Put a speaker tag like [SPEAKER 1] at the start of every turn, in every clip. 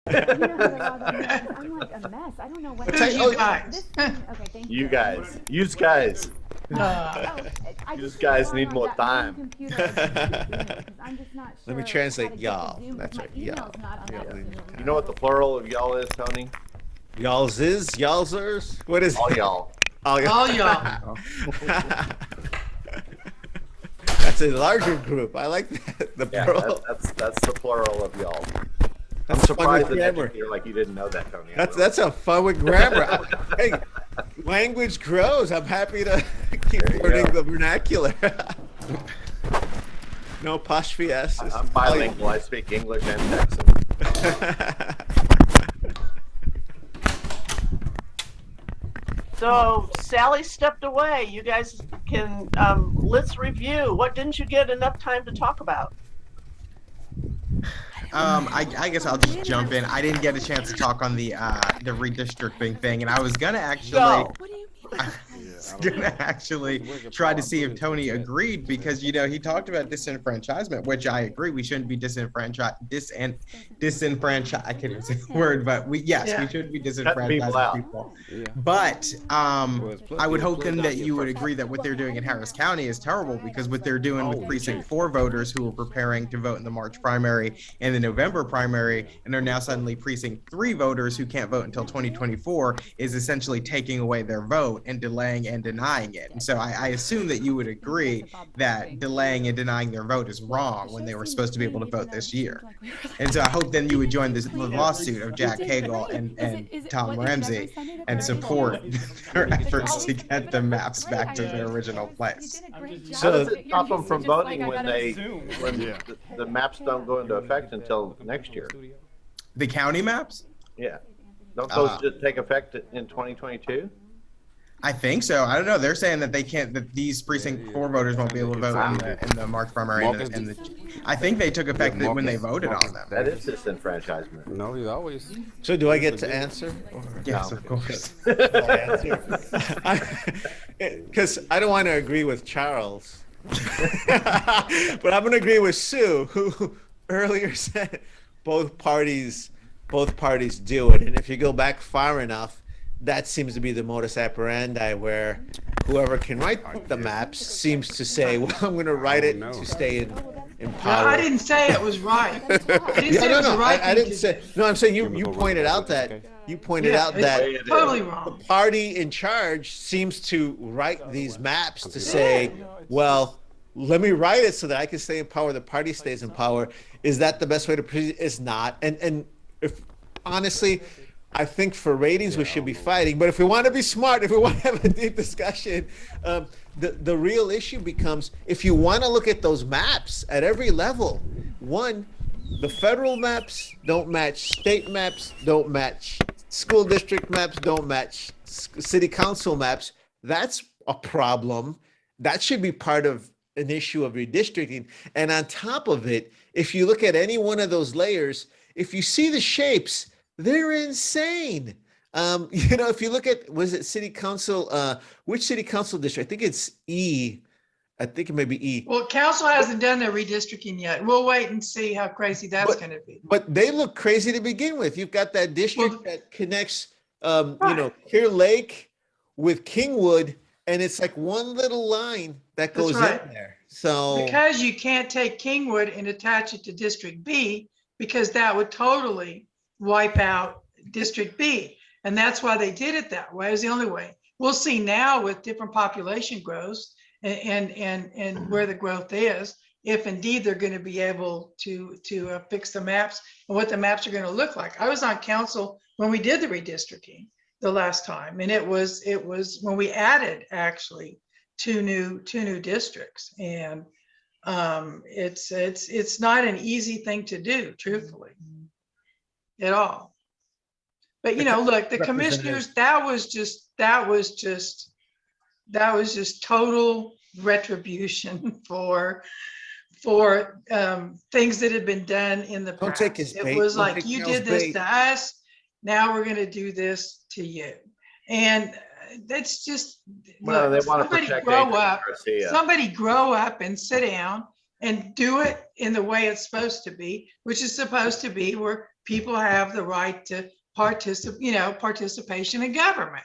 [SPEAKER 1] You know how to log on there, 'cause I'm like a mess. I don't know what.
[SPEAKER 2] Who's you guys?
[SPEAKER 1] This thing, okay, thank you.
[SPEAKER 3] You guys. Use guys.
[SPEAKER 1] I
[SPEAKER 3] You
[SPEAKER 1] just
[SPEAKER 3] guys
[SPEAKER 1] log
[SPEAKER 3] need
[SPEAKER 1] on
[SPEAKER 3] more
[SPEAKER 1] that one
[SPEAKER 3] time.
[SPEAKER 1] computer and just keep doing it, 'cause I'm just not sure
[SPEAKER 4] Let me
[SPEAKER 1] how
[SPEAKER 4] translate
[SPEAKER 1] to get to
[SPEAKER 4] y'all.
[SPEAKER 1] Zoom, 'cause
[SPEAKER 4] That's
[SPEAKER 1] my
[SPEAKER 4] right,
[SPEAKER 1] email's
[SPEAKER 4] y'all.
[SPEAKER 1] not on that Zoom.
[SPEAKER 3] You know what the plural of y'all is, Tony?
[SPEAKER 4] Y'all's is? Y'allsers? What is
[SPEAKER 3] All y'all.
[SPEAKER 4] All y'all.
[SPEAKER 2] All y'all.
[SPEAKER 4] That's a larger group. I like that. The
[SPEAKER 3] Yeah,
[SPEAKER 4] plural.
[SPEAKER 3] that's the plural of y'all. I'm
[SPEAKER 4] That's fun
[SPEAKER 3] surprised
[SPEAKER 4] with
[SPEAKER 3] that
[SPEAKER 4] grammar.
[SPEAKER 3] you're like you didn't know that, Tony.
[SPEAKER 4] That's a fun with grammar. Hey, language grows. I'm happy to keep
[SPEAKER 3] There you
[SPEAKER 4] learning
[SPEAKER 3] go.
[SPEAKER 4] the vernacular. No apostrophe S.
[SPEAKER 3] I'm bilingual. I speak English and Texan.
[SPEAKER 5] So Sally stepped away. You guys can, let's review. What didn't you get enough time to talk about?
[SPEAKER 6] I guess I'll just jump in. I didn't get a chance to talk on the redistricting thing, and I was gonna actually.
[SPEAKER 5] Go.
[SPEAKER 1] What do you mean?
[SPEAKER 6] I was gonna actually try to see if Tony agreed, because he talked about disenfranchisement, which I agree we shouldn't be disenfranchised. I can't even say the word, but we should be disenfranchising people. But I would hope then that you would agree that what they're doing in Harris County is terrible, because what they're doing with precinct 4 voters who are preparing to vote in the March primary and the November primary, and are now suddenly precinct 3 voters who can't vote until 2024, is essentially taking away their vote and delaying and denying it. And so I assume that you would agree that delaying and denying their vote is wrong when they were supposed to be able to vote this year. And so I hope then you would join this lawsuit of Jack Cagle and Tom Ramsey and support their efforts to get the maps back to their original place.
[SPEAKER 3] How does it stop them from voting when the maps don't go into effect until next year?
[SPEAKER 6] The county maps?
[SPEAKER 3] Yeah. Don't those just take effect in 2022?
[SPEAKER 6] I think so. I don't know. They're saying that they can't. That these precinct 4 voters won't be able to vote in the March primary. I think they took effect when they voted on them.
[SPEAKER 3] That is disenfranchisement.
[SPEAKER 7] No, he's always.
[SPEAKER 4] So do I get to answer?
[SPEAKER 6] Yes, of course.
[SPEAKER 4] Because I don't want to agree with Charles, but I'm going to agree with Sue, who earlier said both parties do it. And if you go back far enough, that seems to be the modus operandi, where whoever can write the maps seems to say, well, I'm going to write it to stay in power.
[SPEAKER 2] I didn't say it was right. I didn't say it was the right
[SPEAKER 4] I
[SPEAKER 2] thing
[SPEAKER 4] didn't
[SPEAKER 2] to
[SPEAKER 4] say.
[SPEAKER 2] do.
[SPEAKER 4] No, I'm saying you pointed out that
[SPEAKER 2] It's totally
[SPEAKER 4] the
[SPEAKER 2] wrong.
[SPEAKER 4] party in charge seems to write these maps to say, well, let me write it so that I can stay in power. The party stays in power. Is that the best way to proceed? It's not. And if honestly, I think for ratings we should be fighting. But if we want to be smart, if we want to have a deep discussion, the real issue becomes, if you want to look at those maps at every level, one, the federal maps don't match, state maps don't match, school district maps don't match, city council maps. That's a problem. That should be part of an issue of redistricting. And on top of it, if you look at any one of those layers, if you see the shapes, they're insane. If you look at, was it city council, which city council district? I think it's E. I think it may be E.
[SPEAKER 2] Well, council hasn't done their redistricting yet. We'll wait and see how crazy that's going to be.
[SPEAKER 4] But they look crazy to begin with. You've got that district that connects,
[SPEAKER 2] Right.
[SPEAKER 4] Clear Lake with Kingwood, and it's like one little line that goes in there. So
[SPEAKER 2] Because you can't take Kingwood and attach it to District B, because that would totally wipe out District B. And that's why they did it that way. It's the only way. We'll see now with different population growths and where the growth is, if indeed they're going to be able to fix the maps and what the maps are going to look like. I was on council when we did the redistricting the last time, and it was when we added actually two new districts, and it's not an easy thing to do, truthfully, at all. But look, the commissioners, that was just total retribution for things that had been done in the
[SPEAKER 4] Don't
[SPEAKER 2] past.
[SPEAKER 4] take his
[SPEAKER 2] It
[SPEAKER 4] bait.
[SPEAKER 2] was
[SPEAKER 4] Don't
[SPEAKER 2] like,
[SPEAKER 4] take
[SPEAKER 2] you
[SPEAKER 4] Charles
[SPEAKER 2] did this
[SPEAKER 4] bait.
[SPEAKER 2] to us, now we're going to do this to you. And that's just,
[SPEAKER 3] Well,
[SPEAKER 2] look,
[SPEAKER 3] they want to
[SPEAKER 2] somebody
[SPEAKER 3] protect
[SPEAKER 2] grow
[SPEAKER 3] Anchor
[SPEAKER 2] up.
[SPEAKER 3] Garcia.
[SPEAKER 2] Somebody grow up and sit down and do it in the way it's supposed to be, which is supposed to be where people have the right to participation in government.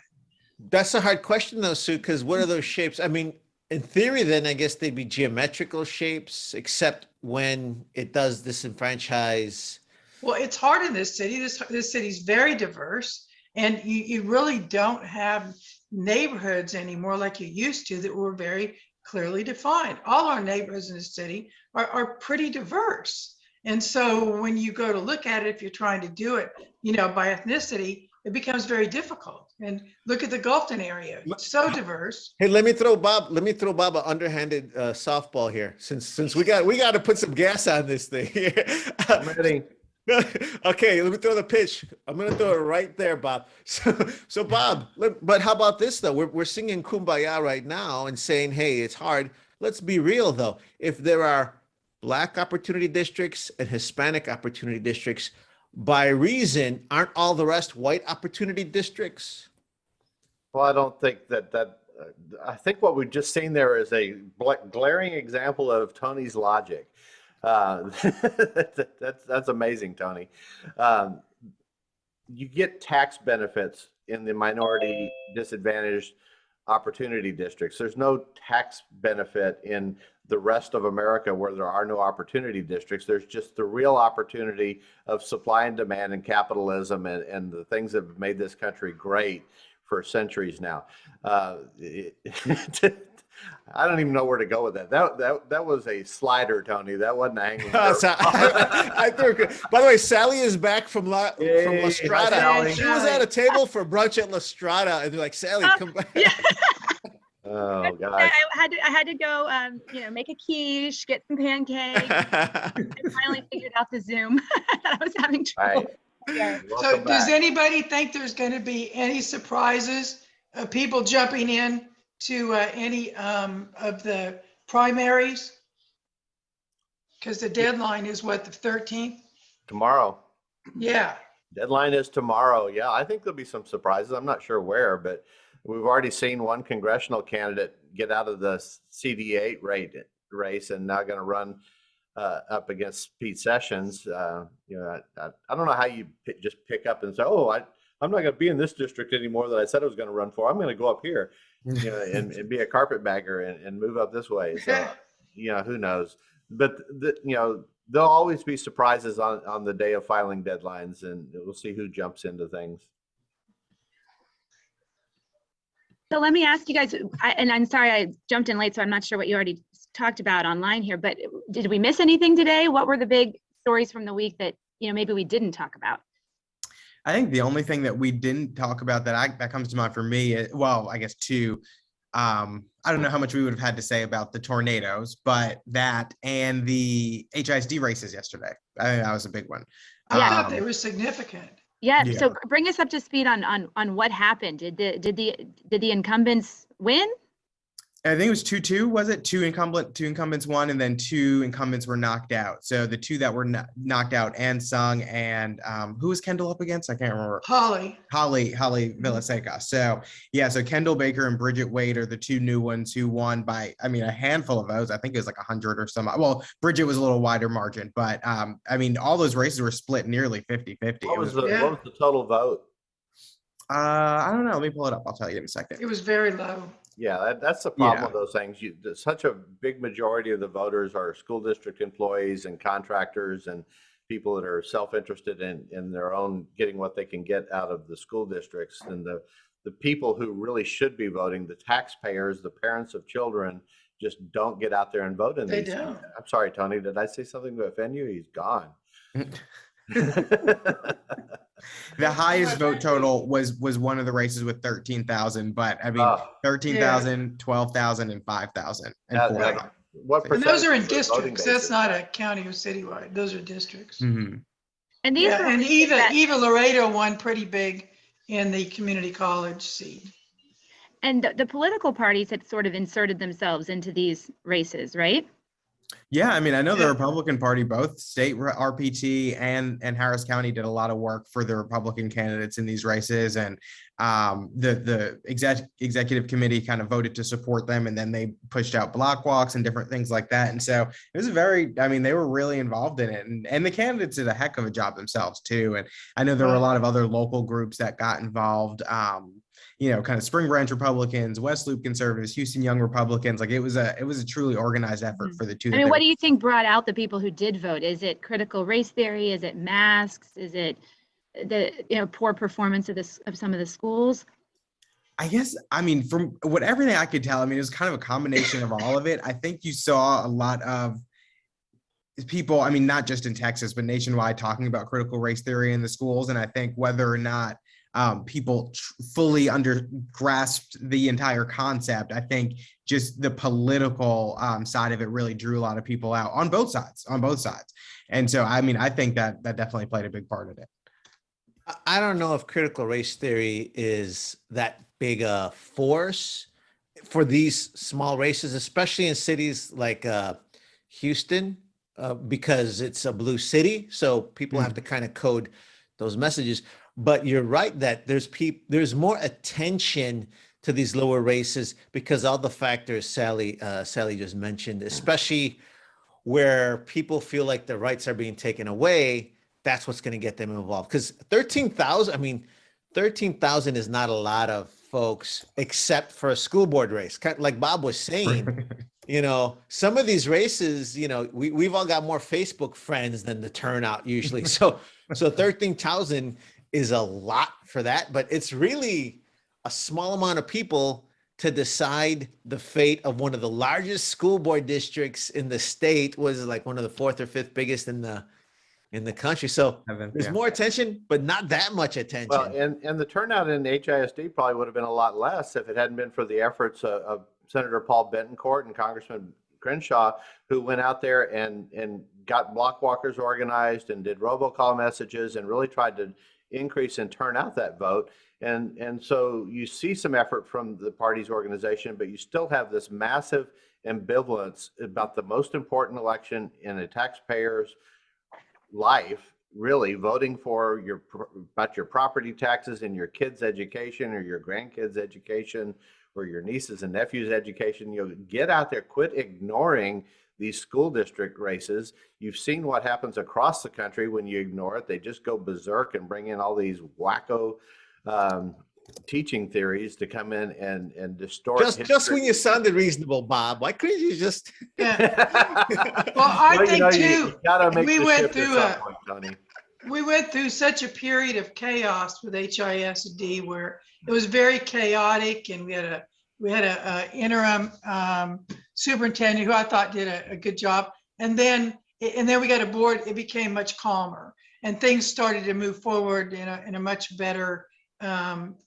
[SPEAKER 4] That's a hard question though, Sue, because what are those shapes? I mean, in theory, then I guess they'd be geometrical shapes, except when it does disenfranchise.
[SPEAKER 2] Well, it's hard in this city. This city's very diverse, and you really don't have neighborhoods anymore like you used to that were very clearly defined. All our neighborhoods in the city are pretty diverse. And so when you go to look at it, if you're trying to do it, by ethnicity, it becomes very difficult. And look at the Gulfton area. It's so diverse.
[SPEAKER 4] Hey, let me throw Bob an underhanded softball here, since we got to put some gas on this thing here.
[SPEAKER 3] I'm ready.
[SPEAKER 4] Okay, let me throw the pitch. I'm gonna throw it right there, Bob. So Bob, but how about this though? We're singing Kumbaya right now and saying, hey, it's hard. Let's be real though. If there are Black opportunity districts and Hispanic opportunity districts, by reason, aren't all the rest white opportunity districts?
[SPEAKER 3] Well, I don't think that. I think what we've just seen there is a glaring example of Tony's logic. That's amazing, Tony. You get tax benefits in the minority disadvantaged opportunity districts. There's no tax benefit in the rest of America where there are no opportunity districts. There's just the real opportunity of supply and demand and capitalism and the things that have made this country great for centuries now. I don't even know where to go with that. That was a slider, Tony. That wasn't a hanging.
[SPEAKER 4] I threw. By the way, Sally is back from La Strada. She was at a table for brunch at La Strada, and they're like, "Sally, come back." Yeah.
[SPEAKER 3] Oh God!
[SPEAKER 1] I had to go, make a quiche, get some pancakes. I finally figured out the Zoom that I was having trouble.
[SPEAKER 3] Right.
[SPEAKER 1] Yeah.
[SPEAKER 2] So does anybody think there's going to be any surprises of people jumping in to any of the primaries? Because the deadline is what, the 13th?
[SPEAKER 3] Tomorrow.
[SPEAKER 2] Yeah.
[SPEAKER 3] Deadline is tomorrow. Yeah, I think there'll be some surprises. I'm not sure where, but we've already seen one congressional candidate get out of the CD8 race and now going to run up against Pete Sessions. I don't know how you just pick up and say, "Oh, I'm not going to be in this district anymore that I said I was going to run for. I'm going to go up here, and be a carpetbagger and move up this way." So, who knows? But there'll always be surprises on the day of filing deadlines, and we'll see who jumps into things.
[SPEAKER 1] So let me ask you guys, and I'm sorry I jumped in late, so I'm not sure what you already talked about online here, but did we miss anything today? What were the big stories from the week that, maybe we didn't talk about?
[SPEAKER 6] I think the only thing that we didn't talk about that comes to mind for me, I guess two. I don't know how much we would have had to say about the tornadoes, but that and the HISD races yesterday. I think that was a big one.
[SPEAKER 2] I thought they were significant.
[SPEAKER 1] Yeah. So bring us up to speed on what happened. Did the incumbents win?
[SPEAKER 6] I think it was 2-2, was it? Two incumbents won, and then two incumbents were knocked out. So the two that were knocked out, Ann Sung and who was Kendall up against? I can't remember.
[SPEAKER 2] Holly
[SPEAKER 6] Villaseca. So so Kendall Baker and Bridget Wade are the two new ones who won by, a handful of votes. I think it was like 100 or some. Well, Bridget was a little wider margin, but all those races were split nearly 50-50.
[SPEAKER 3] What was the total vote?
[SPEAKER 6] I don't know. Let me pull it up. I'll tell you in a second.
[SPEAKER 2] It was very low.
[SPEAKER 3] Yeah, that's the problem with those things. Such a big majority of the voters are school district employees and contractors and people that are self-interested in their own getting what they can get out of the school districts. And the people who really should be voting, the taxpayers, the parents of children, just don't get out there and vote in these things. I'm sorry, Tony, did I say something to offend you? He's gone.
[SPEAKER 6] The highest vote total was one of the races with 13,000, but 13,000, 12,000, and 5,000.
[SPEAKER 3] What percentage?
[SPEAKER 2] And those are in districts. That's not a county or citywide. Those are districts.
[SPEAKER 6] Mm-hmm.
[SPEAKER 1] And these
[SPEAKER 2] and Eva Laredo won pretty big in the community college seat.
[SPEAKER 1] And the political parties had sort of inserted themselves into these races, right?
[SPEAKER 6] Yeah, I mean, I know the
[SPEAKER 2] Yeah.
[SPEAKER 6] Republican Party, both state RPT and Harris County, did a lot of work for the Republican candidates in these races, and the executive committee kind of voted to support them, and then they pushed out block walks and different things like that. And so it was I mean, they were really involved in it, and the candidates did a heck of a job themselves too. And I know there were a lot of other local groups that got involved. Kind of Spring Branch Republicans, West Loop Conservatives, Houston Young Republicans. Like it was a truly organized effort for the two.
[SPEAKER 1] I mean, what do you think brought out the people who did vote? Is it critical race theory? Is it masks? Is it the poor performance of some of the schools?
[SPEAKER 6] I guess, I mean, from everything I could tell, I mean, it was kind of a combination of all of it. I think you saw a lot of people, I mean, not just in Texas, but nationwide, talking about critical race theory in the schools. And I think whether or not people fully grasped the entire concept, I think just the political side of it really drew a lot of people out on both sides. And so, I mean, I think that definitely played a big part of it.
[SPEAKER 4] I don't know if critical race theory is that big a force for these small races, especially in cities like Houston, because it's a blue city. So people have to kind of code those messages. But you're right that there's more attention to these lower races because all the factors Sally just mentioned, especially where people feel like their rights are being taken away. That's what's going to get them involved. Because 13,000 is not a lot of folks, except for a school board race. Kind of like Bob was saying, some of these races, we've all got more Facebook friends than the turnout usually. So 13,000 is a lot for that, but it's really a small amount of people to decide the fate of one of the largest school board districts in the state. Was like one of the fourth or fifth biggest in the country. So there's more attention, but not that much attention.
[SPEAKER 3] Well, and the turnout in HISD probably would have been a lot less if it hadn't been for the efforts of Senator Paul Betancourt and Congressman Crenshaw, who went out there and got block walkers organized and did robocall messages and really tried to increase and turn out that vote. And so you see some effort from the party's organization, but you still have this massive ambivalence about the most important election in a taxpayer's life, really voting for about your property taxes and your kids' education or your grandkids' education or your nieces and nephews' education. Get out there, quit ignoring these school district races. You've seen what happens across the country when you ignore it. They just go berserk and bring in all these wacko teaching theories to come in and distort.
[SPEAKER 4] Just when you sounded reasonable, Bob, why couldn't you just?
[SPEAKER 2] Yeah. Well, I think too. We went through such a period of chaos with HISD where it was very chaotic, and we had a interim superintendent who I thought did a good job, and then we got a board. It became much calmer, and things started to move forward in a much better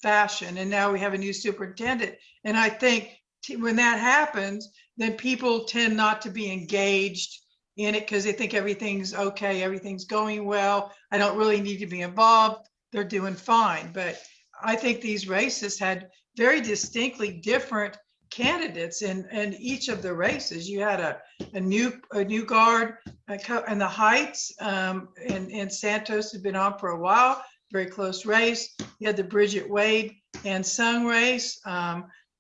[SPEAKER 2] fashion. And now we have a new superintendent, and I think when that happens, then people tend not to be engaged in it because they think everything's okay, everything's going well. I don't really need to be involved. They're doing fine. But I think these races had very distinctly different candidates in each of the races. You had a new guard in the Heights, and Santos had been on for a while, very close race. You had the Bridget Wade and Sung race,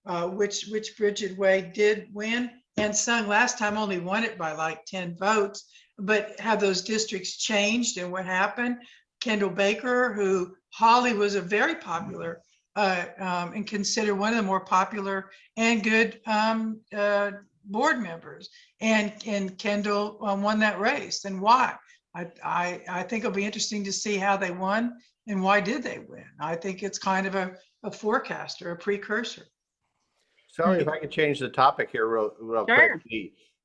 [SPEAKER 2] which Bridget Wade did win. And Sung last time only won it by like 10 votes, but have those districts changed, and what happened? Kendall Baker, who Holly was a very popular and considered one of the more popular and good board members, and Kendall won that race. And why? I think it'll be interesting to see how they won and why did they win. I think it's kind of a forecaster, a precursor.
[SPEAKER 3] Sorry, if I could change the topic here real
[SPEAKER 1] Sure.
[SPEAKER 3] quick.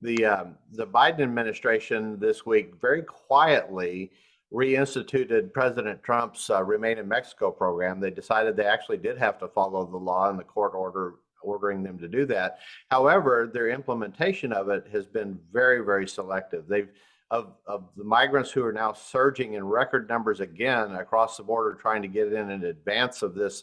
[SPEAKER 3] The Biden administration this week very quietly reinstituted President Trump's Remain in Mexico program. They decided they actually did have to follow the law and the court ordering them to do that. However, their implementation of it has been very, very selective. Of the migrants who are now surging in record numbers again across the border, trying to get in advance of the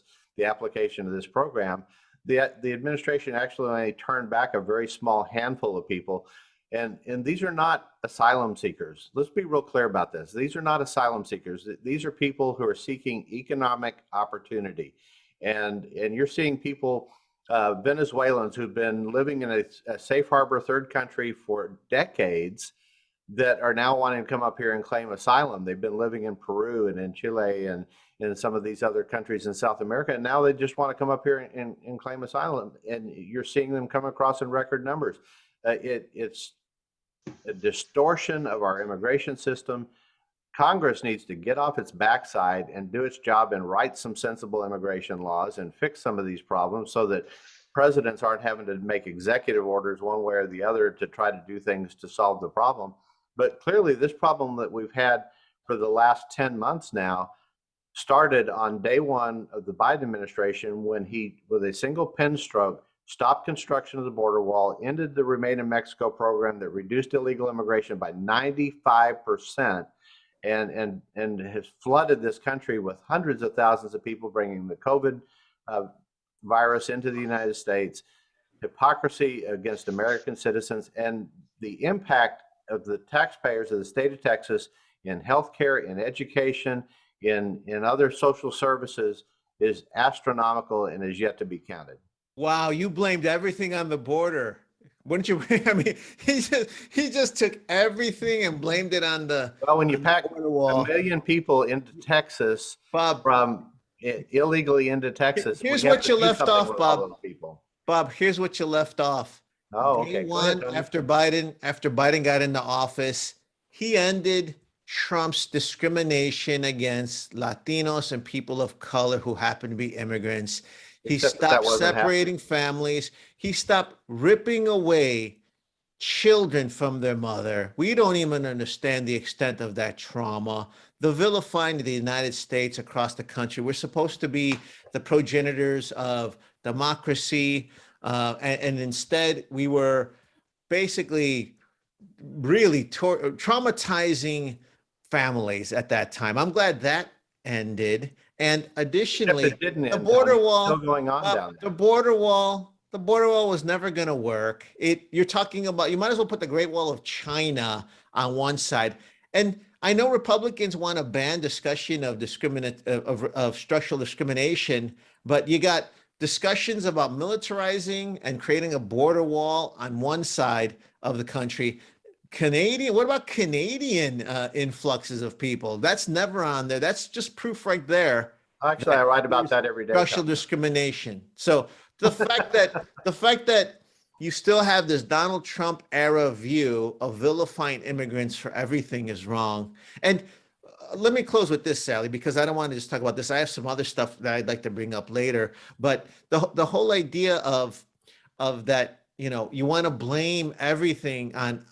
[SPEAKER 3] application of this program, the administration actually only turned back a very small handful of people. And these are not asylum seekers. Let's be real clear about this. These are not asylum seekers. These are people who are seeking economic opportunity. And you're seeing people, Venezuelans who've been living in a safe harbor third country for decades, that are now wanting to come up here and claim asylum. They've been living in Peru and in Chile and in some of these other countries in South America, and now they just want to come up here and claim asylum. And you're seeing them come across in record numbers. It's a distortion of our immigration system. Congress needs to get off its backside and do its job and write some sensible immigration laws and fix some of these problems so that presidents aren't having to make executive orders one way or the other to try to do things to solve the problem. But clearly, this problem that we've had for the last 10 months now started on day one of the Biden administration when he, with a single pen stroke, stopped construction of the border wall, ended the Remain in Mexico program that reduced illegal immigration by 95%, and has flooded this country with hundreds of thousands of people bringing the COVID virus into the United States, hypocrisy against American citizens, and the impact of the taxpayers of the state of Texas in healthcare, in education, in other social services is astronomical and is yet to be counted.
[SPEAKER 4] Wow, you blamed everything on the border. Wouldn't you? I mean, he just took everything and blamed it on the.
[SPEAKER 3] Well, when you pack 1 million people into Texas,
[SPEAKER 4] Bob,
[SPEAKER 3] from illegally into Texas,
[SPEAKER 4] here's what you left off, Bob.
[SPEAKER 3] People.
[SPEAKER 4] Bob, here's what you left off.
[SPEAKER 3] Oh,
[SPEAKER 4] Day
[SPEAKER 3] okay.
[SPEAKER 4] one, after Biden got into office, he ended Trump's discrimination against Latinos and people of color who happen to be immigrants. He stopped separating families. He stopped ripping away children from their mother. We don't even understand the extent of that trauma. The vilifying of the United States across the country. We're supposed to be the progenitors of democracy. And instead, we were basically really traumatizing families at that time. I'm glad that ended. And additionally, the border wall,
[SPEAKER 3] still going on down there.
[SPEAKER 4] The border wall was never going to work. You're talking about, you might as well put the Great Wall of China on one side. And I know Republicans want to ban discussion of structural discrimination, but you got discussions about militarizing and creating a border wall on one side of the country. What about Canadian influxes of people? That's never on there. That's just proof right there.
[SPEAKER 3] Actually, I write about that every day.
[SPEAKER 4] Structural discrimination. So the fact that you still have this Donald Trump era view of vilifying immigrants for everything is wrong. And let me close with this, Sally, because I don't want to just talk about this. I have some other stuff that I'd like to bring up later. But the whole idea of that, you want to blame everything on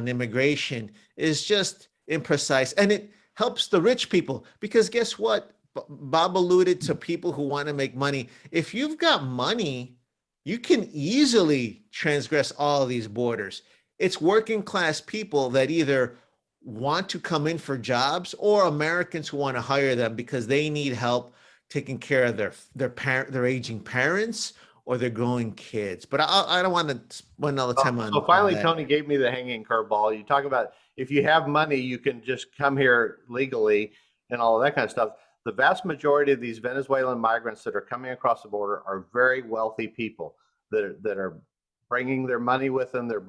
[SPEAKER 4] immigration is just imprecise. And it helps the rich people, because guess what? Bob alluded to people who want to make money. If you've got money, you can easily transgress all of these borders. It's working class people that either want to come in for jobs or Americans who want to hire them because they need help taking care of their aging parents or their growing kids. But I don't want to spend all the time on.
[SPEAKER 3] So finally, Tony gave me the hanging curveball. You talk about if you have money, you can just come here legally and all of that kind of stuff. The vast majority of these Venezuelan migrants that are coming across the border are very wealthy people that are bringing their money with them. They're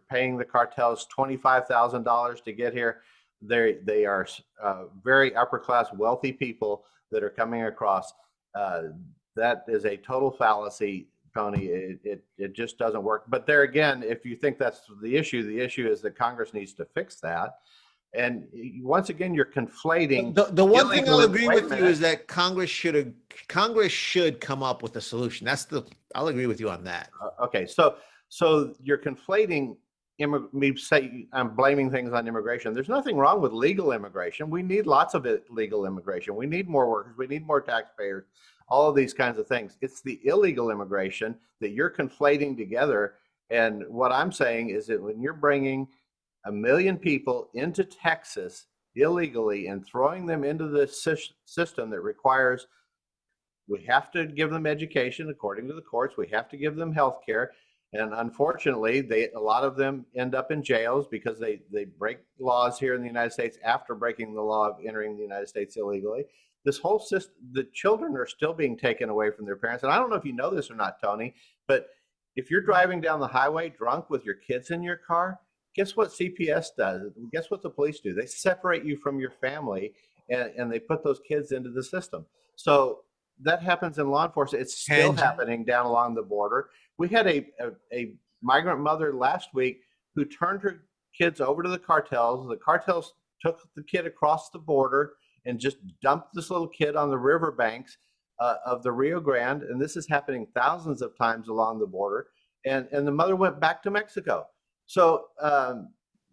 [SPEAKER 3] paying the cartels $25,000 to get here. They are very upper class, wealthy people that are coming across. That is a total fallacy, Tony. It just doesn't work. But there again, if you think that's the issue is that Congress needs to fix that. And once again, you're conflating.
[SPEAKER 4] The one thing I'll agree with you is that Congress should come up with a solution. I'll agree with you on that.
[SPEAKER 3] Okay, so you're conflating. Me say I'm blaming things on immigration. There's nothing wrong with legal immigration. We need lots of legal immigration. We need more workers. We need more taxpayers. All of these kinds of things. It's the illegal immigration that you're conflating together. And what I'm saying is that when you're bringing 1 million people into Texas illegally and throwing them into the system that requires, we have to give them education according to the courts. We have to give them health care. And unfortunately, a lot of them end up in jails because they break laws here in the United States after breaking the law of entering the United States illegally. This whole system, the children are still being taken away from their parents. And I don't know if you know this or not, Tony, but if you're driving down the highway drunk with your kids in your car, guess what CPS does? Guess what the police do? They separate you from your family and they put those kids into the system. So that happens in law enforcement. It's still happening down along the border. We had a migrant mother last week who turned her kids over to the cartels. The cartels took the kid across the border and just dumped this little kid on the riverbanks of the Rio Grande. And this is happening thousands of times along the border. And the mother went back to Mexico. So,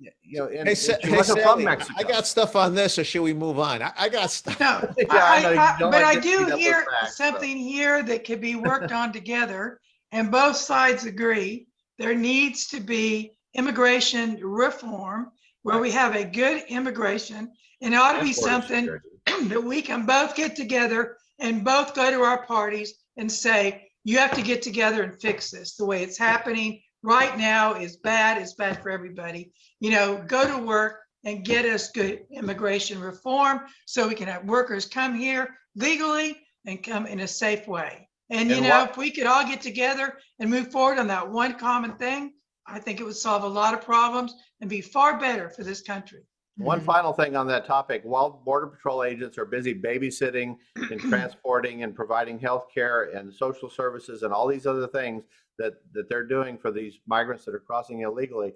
[SPEAKER 3] you know, and she wasn't from Mexico.
[SPEAKER 4] I got stuff on this, or should we move on? I got stuff.
[SPEAKER 2] No,
[SPEAKER 3] Yeah,
[SPEAKER 2] but I do hear something here that could be worked on together, and both sides agree. There needs to be immigration reform where we have a good immigration, and it ought to be something that we can both get together and both go to our parties and say, you have to get together and fix this. The way it's happening right now is bad. It's bad for everybody. You know, go to work and get us good immigration reform so we can have workers come here legally and come in a safe way. And, you know, if we could all get together and move forward on that one common thing, I think it would solve a lot of problems and be far better for this country.
[SPEAKER 3] One final thing on that topic, while Border Patrol agents are busy babysitting and transporting and providing health care and social services and all these other things that they're doing for these migrants that are crossing illegally,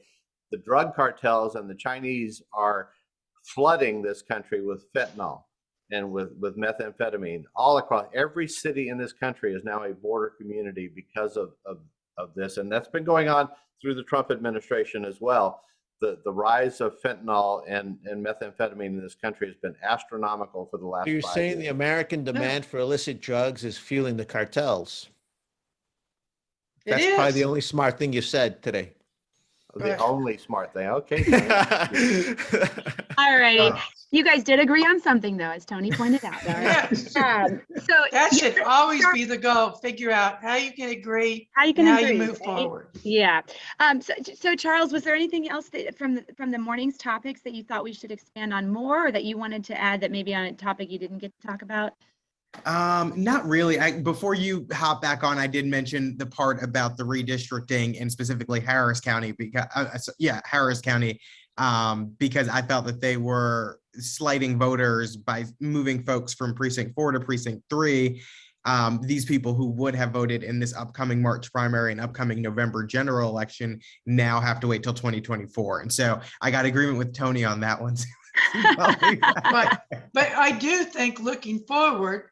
[SPEAKER 3] the drug cartels and the Chinese are flooding this country with fentanyl and with methamphetamine. All across every city in this country is now a border community because of this. And that's been going on through the Trump administration as well. The rise of fentanyl and methamphetamine in this country has been astronomical for the last 5 years.
[SPEAKER 4] You're saying the American demand for illicit drugs is fueling the cartels. That's probably the only smart thing you said today.
[SPEAKER 3] The only smart thing. Okay.
[SPEAKER 1] All righty. You guys did agree on something, though, as Tony pointed out. All right.
[SPEAKER 2] Yes. So that should always be the goal. Figure out how you can agree, how you move forward.
[SPEAKER 1] Yeah. So Charles, was there anything else that from the morning's topics that you thought we should expand on more, or that you wanted to add that maybe on a topic you didn't get to talk about?
[SPEAKER 6] Not really. Before you hop back on, I did mention the part about the redistricting and specifically Harris County because Harris County, because I felt that they were slighting voters by moving folks from precinct 4 to precinct 3. These people who would have voted in this upcoming March primary and upcoming November general election now have to wait till 2024. And so I got agreement with Tony on that one.
[SPEAKER 2] But I do think looking forward,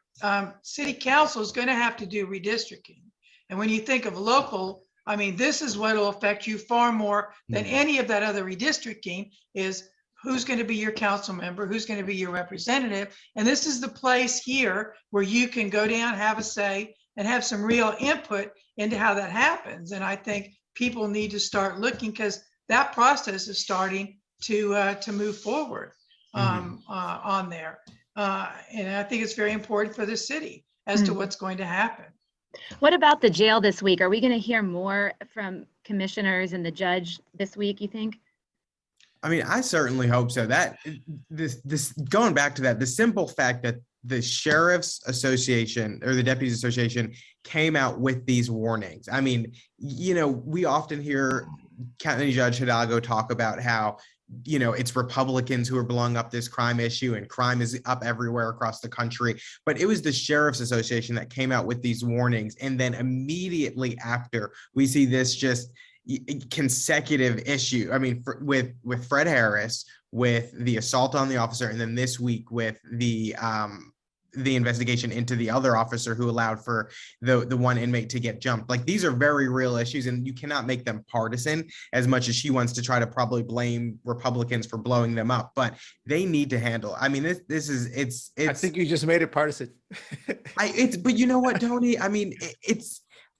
[SPEAKER 2] city council is going to have to do redistricting. And when you think of local, I mean, this is what will affect you far more than any of that other redistricting is who's going to be your council member, who's going to be your representative. And this is the place here where you can go down, have a say, and have some real input into how that happens. And I think people need to start looking because that process is starting to move forward on there. And I think it's very important for the city as to what's going to happen.
[SPEAKER 1] What about the jail this week? Are we going to hear more from commissioners and the judge this week, you think?
[SPEAKER 6] I mean, I certainly hope so. That this going back to that, the simple fact that the Sheriff's Association or the Deputies Association came out with these warnings. I mean, you know, we often hear County Judge Hidalgo talk about how, you know, it's Republicans who are blowing up this crime issue and crime is up everywhere across the country. But it was the Sheriff's Association that came out with these warnings. And then immediately after, we see this just consecutive issue. I mean, with Fred Harris, with the assault on the officer, and then this week with the investigation into the other officer who allowed for the one inmate to get jumped. Like, these are very real issues, and you cannot make them partisan as much as she wants to try to probably blame Republicans for blowing them up, but they need to handle. I mean, it's
[SPEAKER 4] I think you just made it partisan.
[SPEAKER 6] But you know what, Tony? I mean,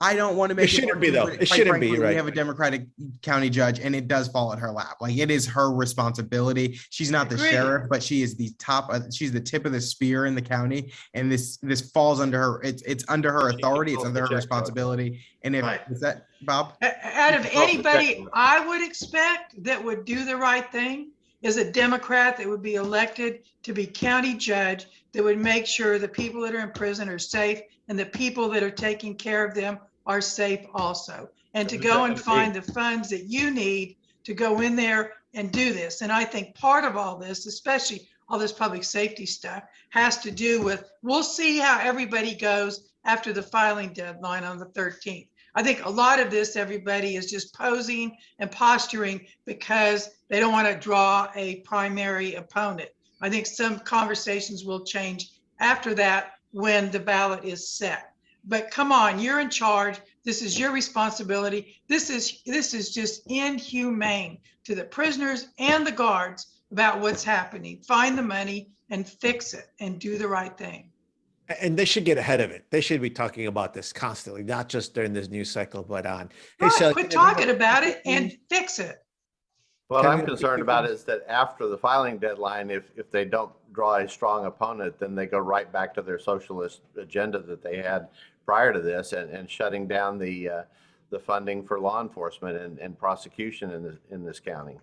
[SPEAKER 6] I don't want to make
[SPEAKER 4] It shouldn't
[SPEAKER 6] hard
[SPEAKER 4] be,
[SPEAKER 6] for
[SPEAKER 4] though.
[SPEAKER 6] but
[SPEAKER 4] It
[SPEAKER 6] quite
[SPEAKER 4] shouldn't be,
[SPEAKER 6] frankly,
[SPEAKER 4] right.
[SPEAKER 6] We have a Democratic county judge, and it does fall at her lap. Like, it is her responsibility. She's not the
[SPEAKER 2] Agreed.
[SPEAKER 6] sheriff, but she is the top. She's the tip of the spear in the county, and this falls under her. It's under her
[SPEAKER 3] She
[SPEAKER 6] authority. It's
[SPEAKER 3] controls
[SPEAKER 6] under
[SPEAKER 3] the
[SPEAKER 6] her
[SPEAKER 3] checkbook.
[SPEAKER 6] responsibility. And if
[SPEAKER 2] Right.
[SPEAKER 6] is that Bob?
[SPEAKER 2] Out of
[SPEAKER 3] Control the
[SPEAKER 2] anybody
[SPEAKER 3] checkbook.
[SPEAKER 2] I would expect that would do the right thing is a Democrat that would be elected to be county judge, that would make sure the people that are in prison are safe and the people that are taking care of them are safe also. And to
[SPEAKER 3] Who's
[SPEAKER 2] go
[SPEAKER 3] that
[SPEAKER 2] and
[SPEAKER 3] gonna
[SPEAKER 2] find
[SPEAKER 3] be?
[SPEAKER 2] the funds that you need to go in there and do this. And I think part of all this, especially all this public safety stuff, has to do with, we'll see how everybody goes after the filing deadline on the 13th. I think a lot of this, everybody is just posing and posturing because they don't want to draw a primary opponent. I think some conversations will change after that when the ballot is set. But come on, you're in charge. This is your responsibility. This is just inhumane to the prisoners and the guards about what's happening. Find the money and fix it and do the right thing.
[SPEAKER 4] And they should get ahead of it. They should be talking about this constantly, not just during this news cycle, but on. Hey,
[SPEAKER 2] Right,
[SPEAKER 4] Sally,
[SPEAKER 2] quit talking about it and fix it.
[SPEAKER 3] What
[SPEAKER 4] Can
[SPEAKER 3] I'm
[SPEAKER 4] we-
[SPEAKER 3] concerned about is that after the filing deadline, if they don't draw a strong opponent, then they go right back to their socialist agenda that they had prior to this, and shutting down the funding for law enforcement and prosecution in this county.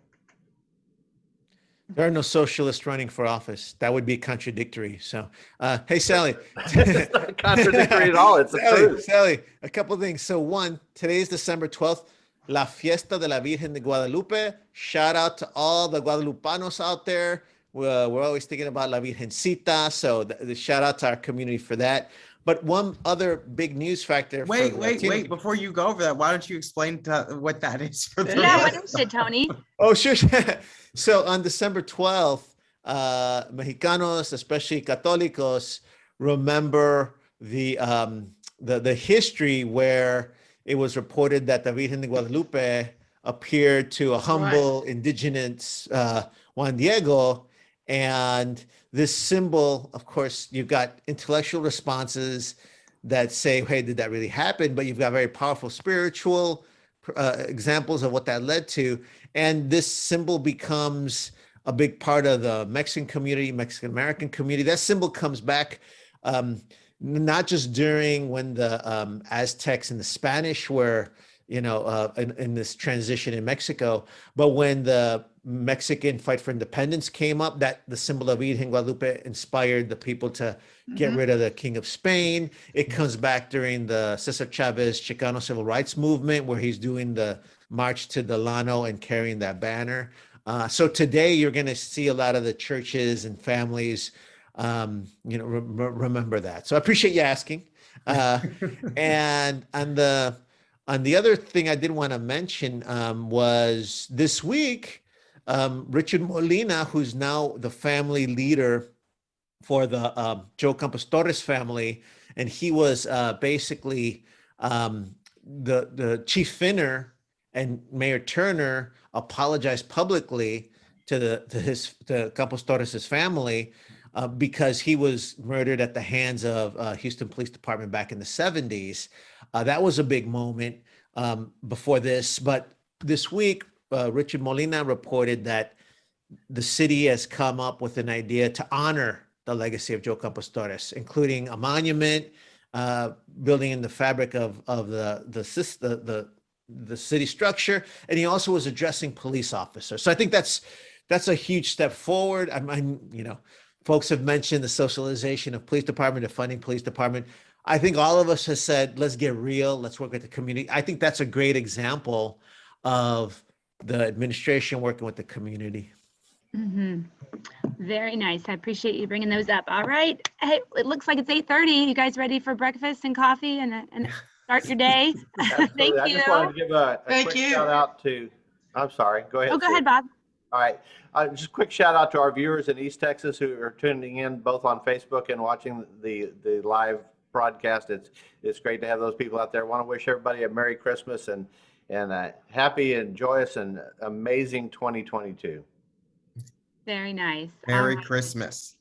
[SPEAKER 4] There are no socialists running for office. That would be contradictory. So, hey, Sally.
[SPEAKER 3] It's not contradictory at all. It's the truth.
[SPEAKER 4] Sally, a couple of things. So, one, today is December 12th, La Fiesta de la Virgen de Guadalupe. Shout out to all the Guadalupanos out there. We're always thinking about La Virgencita. So, the shout out to our community for that. But one other big news factor.
[SPEAKER 6] Wait! Before you go over that, why don't you explain what that is for the
[SPEAKER 1] Yeah,
[SPEAKER 6] rest?
[SPEAKER 1] what is it, Tony?
[SPEAKER 4] Oh, sure. So on December 12th, Mexicanos, especially Católicos, remember the history where it was reported that the Virgen de Guadalupe appeared to a humble indigenous Juan Diego. And this symbol, of course, you've got intellectual responses that say, hey, did that really happen? But you've got very powerful spiritual examples of what that led to. And this symbol becomes a big part of the Mexican community, Mexican American community. That symbol comes back not just during when the Aztecs and the Spanish were, in this transition in Mexico, but when the Mexican fight for independence came up, that the symbol of Virgen Guadalupe inspired the people to get rid of the King of Spain. It comes back during the Cesar Chavez Chicano civil rights movement, where he's doing the march to Delano and carrying that banner. So today you're going to see a lot of the churches and families, remember that. So I appreciate you asking. And on the other thing I did want to mention was this week, Richard Molina, who's now the family leader for the Joe Campos Torres family, and he was basically the chief finner, and Mayor Turner apologized publicly to Campos Torres' family because he was murdered at the hands of Houston Police Department back in the 70s. That was a big moment before this. But this week, Richard Molina reported that the city has come up with an idea to honor the legacy of Joe Campos Torres, including a monument, building in the fabric of the city structure. And he also was addressing police officers. So I think that's a huge step forward. Folks have mentioned the socialization of police department, the funding police department. I think all of us has said, let's get real. Let's work with the community. I think that's a great example of the administration working with the community.
[SPEAKER 1] Mm-hmm. Very nice. I appreciate you bringing those up. All right. Hey, it looks like it's 8:30. You guys ready for breakfast and coffee and start your day? Thank
[SPEAKER 3] I
[SPEAKER 1] you.
[SPEAKER 3] just wanted to give a
[SPEAKER 2] Thank
[SPEAKER 3] quick
[SPEAKER 2] you.
[SPEAKER 3] shout out to, I'm sorry, go ahead.
[SPEAKER 1] Oh, go
[SPEAKER 3] Sue.
[SPEAKER 1] ahead, Bob.
[SPEAKER 3] All right. Just a quick shout out to our viewers in East Texas who are tuning in both on Facebook and watching the live broadcast. It's great to have those people out there. I want to wish everybody a Merry Christmas and a happy and joyous and amazing 2022.
[SPEAKER 1] Very nice.
[SPEAKER 6] Merry
[SPEAKER 1] All right.
[SPEAKER 6] Christmas.